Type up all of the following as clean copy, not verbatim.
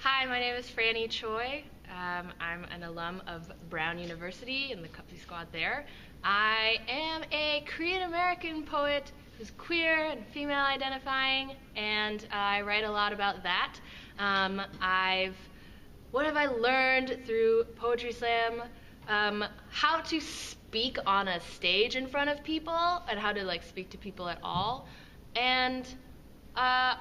Hi, my name is Franny Choi. I'm an alum of Brown University in the CUPSI squad there. I am a Korean American poet who's queer and female identifying, and I write a lot about that. What have I learned through Poetry Slam? How to speak on a stage in front of people and how to speak to people at all. And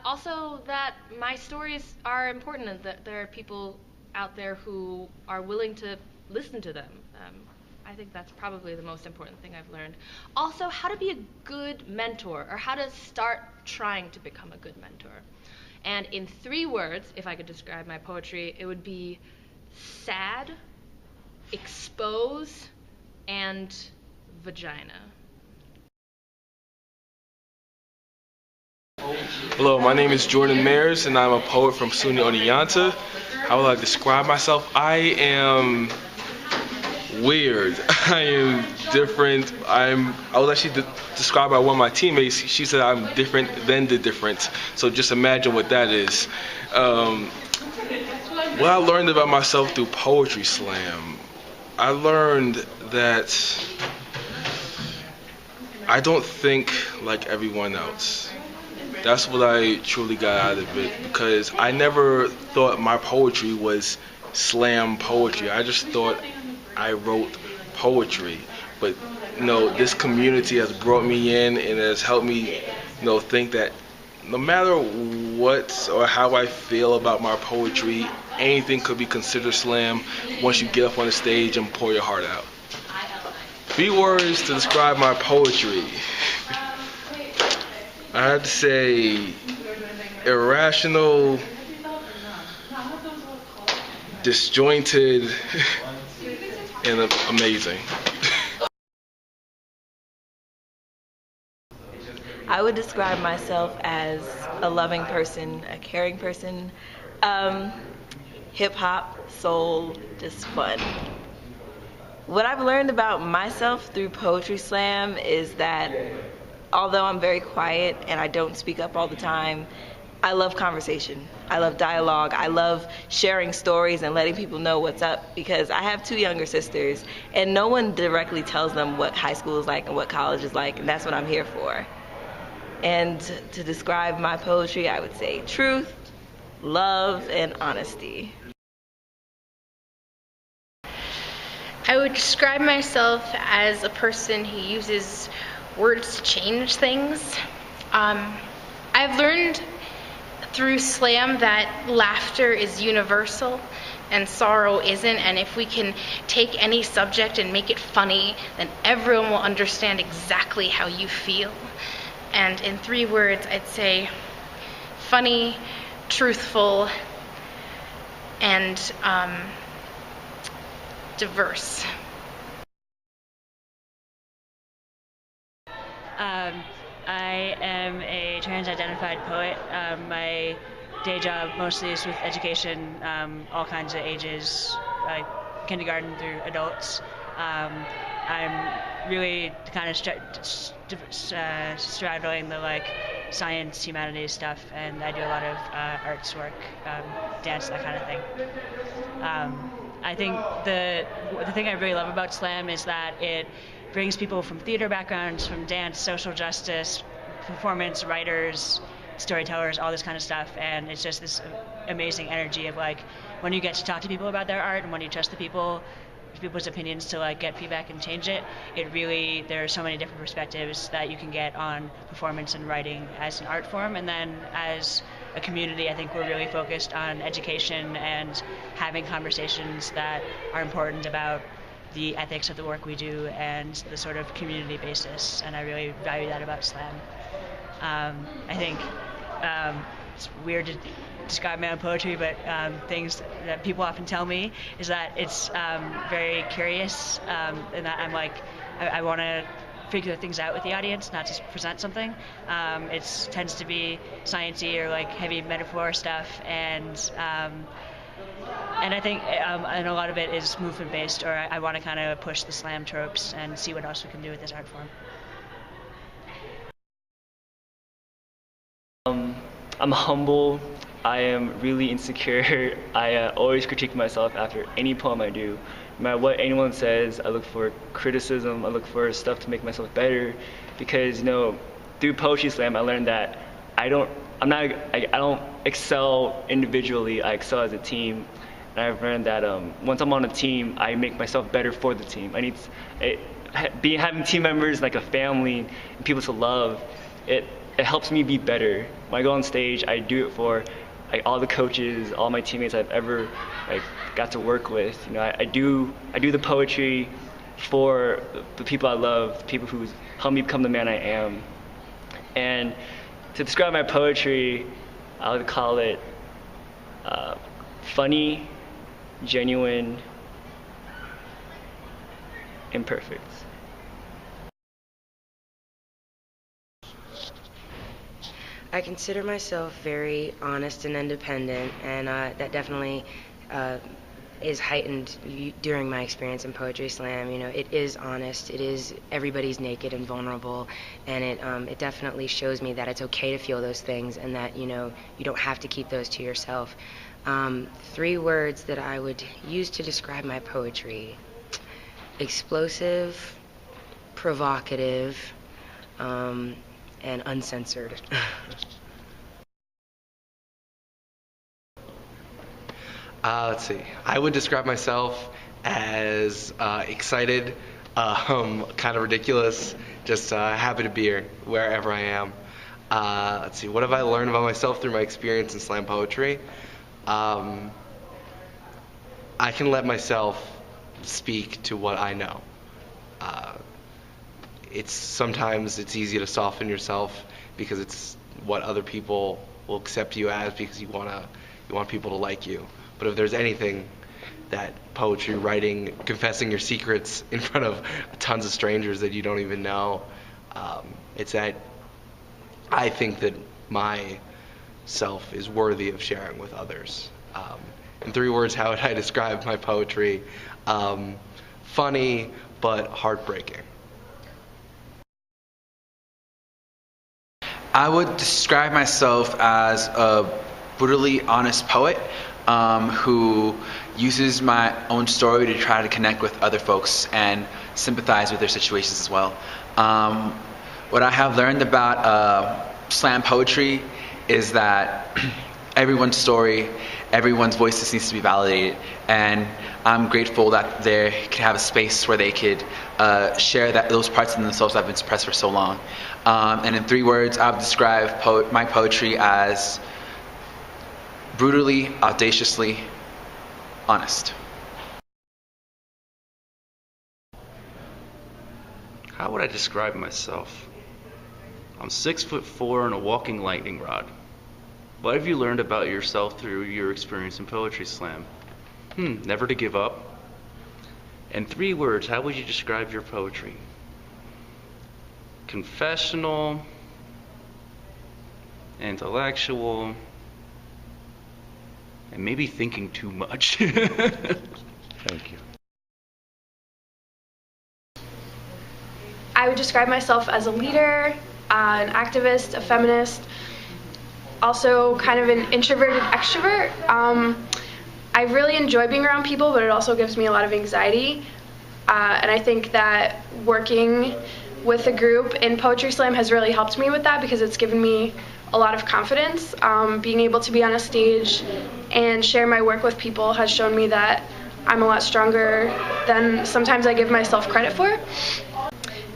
also that my stories are important and that there are people out there who are willing to listen to them. I think that's probably the most important thing I've learned. Also, how to be a good mentor, or how to start trying to become a good mentor. And in 3 words, if I could describe my poetry, it would be sad, expose, and vagina. Hello, my name is Jordan Mayers, and I'm a poet from SUNY Oneonta. How would I describe myself? I am weird. I am different. I was actually described by one of my teammates. She said I'm different than the different. So just imagine what that is. What I learned about myself through Poetry Slam, I learned that I don't think like everyone else. That's what I truly got out of it, because I never thought my poetry was slam poetry. I just thought I wrote poetry. But this community has brought me in and has helped me think that no matter what or how I feel about my poetry, anything could be considered slam once you get up on the stage and pour your heart out. 3 words to describe my poetry. I have to say irrational, disjointed, and amazing. I would describe myself as a loving person, a caring person, hip-hop, soul, just fun. What I've learned about myself through Poetry Slam is that although I'm very quiet and I don't speak up all the time, I love conversation. I love dialogue. I love sharing stories and letting people know what's up, because I have 2 younger sisters and no one directly tells them what high school is like and what college is like, and that's what I'm here for. And to describe my poetry, I would say truth, love, and honesty. I would describe myself as a person who uses words to change things. I've learned through slam that laughter is universal and sorrow isn't, and if we can take any subject and make it funny, then everyone will understand exactly how you feel. And in 3 words, I'd say funny, truthful, and diverse. I am a trans-identified poet. My day job mostly is with education, all kinds of ages, like kindergarten through adults. I'm really kind of straddling the science, humanities stuff, and I do a lot of arts work, dance, that kind of thing. I think the thing I really love about slam is that it brings people from theater backgrounds, from dance, social justice, performance, writers, storytellers, all this kind of stuff, and it's just this amazing energy of when you get to talk to people about their art and when you trust people's opinions to get feedback and change it, there are so many different perspectives that you can get on performance and writing as an art form. And then as a community, I think we're really focused on education and having conversations that are important about the ethics of the work we do and the sort of community basis, and I really value that about slam. I think it's weird to describe my own poetry, but things that people often tell me is that it's very curious, and that I want to figure things out with the audience, not just present something. It tends to be sciencey or heavy metaphor stuff, and I think and a lot of it is movement based, or I want to kind of push the slam tropes and see what else we can do with this art form. I'm humble. I am really insecure. I always critique myself after any poem I do. No matter what anyone says, I look for criticism, I look for stuff to make myself better, because through Poetry Slam I learned that I don't excel individually, I excel as a team. And I've learned that once I'm on a team, I make myself better for the team. Having team members like a family and people to love, it helps me be better. When I go on stage, I do it for all the coaches, all my teammates I've ever got to work with. I do the poetry for the people I love, the people who helped me become the man I am. And to describe my poetry, I would call it funny, genuine, imperfect. I consider myself very honest and independent, and that definitely is heightened during my experience in Poetry Slam. It is honest, it is everybody's naked and vulnerable, and it definitely shows me that it's okay to feel those things, and that you don't have to keep those to yourself. 3 words that I would use to describe my poetry: explosive, provocative, and uncensored. Let's see. I would describe myself as excited, kind of ridiculous, just happy to be here wherever I am. Let's see. What have I learned about myself through my experience in slam poetry? I can let myself speak to what I know. Sometimes it's easy to soften yourself because it's what other people will accept you as, because you want people to like you. But if there's anything that poetry, writing, confessing your secrets in front of tons of strangers that you don't even know, it's that I think that my self is worthy of sharing with others. In 3 words, how would I describe my poetry? Funny, but heartbreaking. I would describe myself as a brutally honest poet who uses my own story to try to connect with other folks and sympathize with their situations as well. What I have learned about slam poetry is that everyone's story, everyone's voice needs to be validated, and I'm grateful that they could have a space where they could share those parts of themselves that have been suppressed for so long. And in 3 words, I would describe my poetry as brutally, audaciously honest. How would I describe myself? I'm 6'4" and a walking lightning rod. What have you learned about yourself through your experience in Poetry Slam? Never to give up. In 3 words, how would you describe your poetry? Confessional, intellectual, and maybe thinking too much. Thank you. I would describe myself as a leader, an activist, a feminist, also kind of an introverted extrovert. I really enjoy being around people, but it also gives me a lot of anxiety. And I think that working with a group in Poetry Slam has really helped me with that, because it's given me a lot of confidence. Being able to be on a stage and share my work with people has shown me that I'm a lot stronger than sometimes I give myself credit for.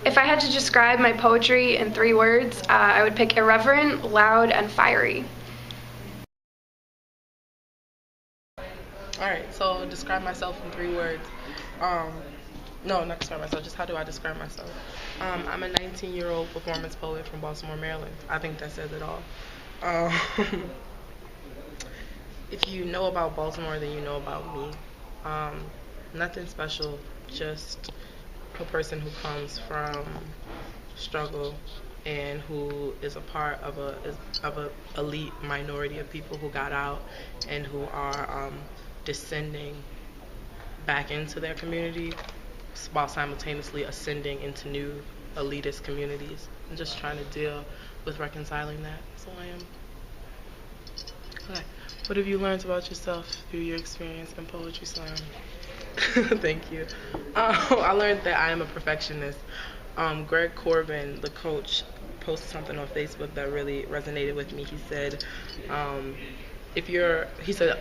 If I had to describe my poetry in 3 words, I would pick irreverent, loud, and fiery. Alright, so describe myself in 3 words. No, not describe myself, just how do I describe myself? I'm a 19-year-old performance poet from Baltimore, Maryland. I think that says it all. If you know about Baltimore, then you know about me. Nothing special, just a person who comes from struggle and who is a part of a elite minority of people who got out and who are descending back into their community while simultaneously ascending into new elitist communities, and just trying to deal with reconciling that. That's all I am. Okay. What have you learned about yourself through your experience in Poetry Slam? Thank you. I learned that I am a perfectionist. Greg Corbin, the coach, posted something on Facebook that really resonated with me. He said,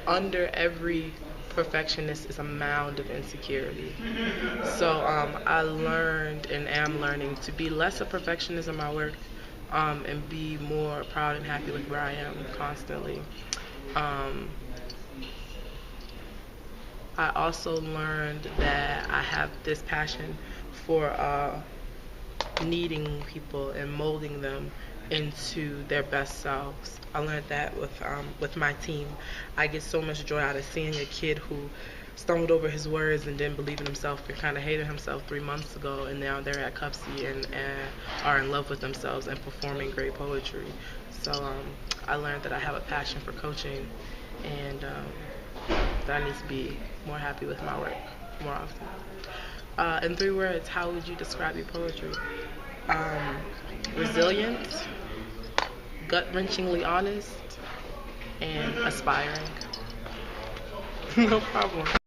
under every perfectionist is a mound of insecurity. So I learned and am learning to be less a perfectionist in my work, and be more proud and happy with where I am constantly. I also learned that I have this passion for kneading people and molding them into their best selves. I learned that with my team. I get so much joy out of seeing a kid who stumbled over his words and didn't believe in himself and kind of hated himself 3 months ago, and now they're at CUPSI and are in love with themselves and performing great poetry. So I learned that I have a passion for coaching, and that I need to be more happy with my work more often. In 3 words, how would you describe your poetry? Resilient, gut-wrenchingly honest, and aspiring. No problem.